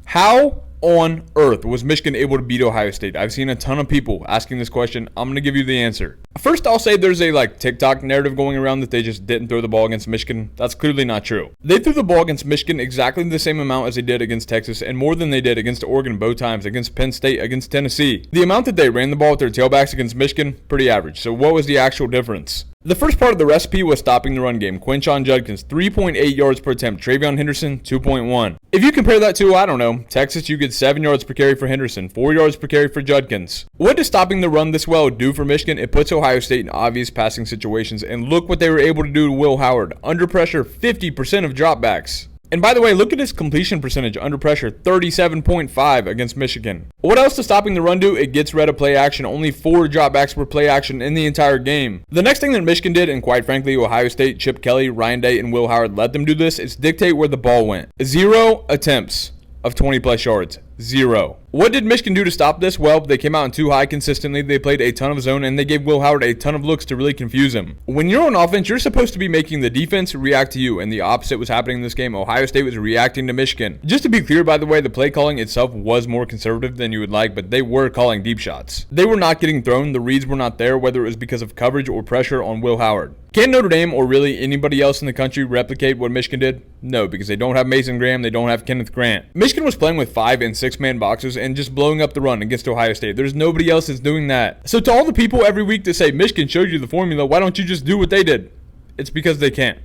How on earth was Michigan able to beat Ohio State? I've seen a ton of people asking this question. I'm going to give you the answer. First, I'll say there's a TikTok narrative going around that they just didn't throw the ball against Michigan. That's clearly not true. They threw the ball against Michigan exactly the same amount as they did against Texas, and more than they did against Oregon both times, against Penn State, against Tennessee. The amount that they ran the ball with their tailbacks against Michigan, pretty average. So what was the actual difference? The first part of the recipe was stopping the run game. Quinshon Judkins, 3.8 yards per attempt. TreVeyon Henderson, 2.1. If you compare that to, I don't know, Texas, you get 7 yards per carry for Henderson, 4 yards per carry for Judkins. What does stopping the run this well do for Michigan? It puts Ohio State in obvious passing situations, and look what they were able to do to Will Howard. Under pressure, 50% of dropbacks. And by the way, look at his completion percentage under pressure, 37.5 against Michigan. What else does stopping the run do? It gets rid of play action. Only 4 dropbacks were play action in the entire game. The next thing that Michigan did, and quite frankly, Ohio State, Chip Kelly, Ryan Day, and Will Howard let them do this, is dictate where the ball went. 0 attempts of 20 plus yards. 0. What did Michigan do to stop this? Well, they came out in too high consistently. They played a ton of zone, and they gave Will Howard a ton of looks to really confuse him. When you're on offense, you're supposed to be making the defense react to you, and the opposite was happening in this game. Ohio State was reacting to Michigan. Just to be clear, by the way, the play calling itself was more conservative than you would like, but they were calling deep shots. They were not getting thrown. The reads were not there, whether it was because of coverage or pressure on Will Howard. Can Notre Dame or really anybody else in the country replicate what Michigan did? No, because they don't have Mason Graham, they don't have Kenneth Grant. Michigan was playing with 5 and 6 man boxes and just blowing up the run against Ohio State. There's nobody else that's doing that. So to all the people every week that say Michigan showed you the formula, why don't you just do what they did? It's because they can't.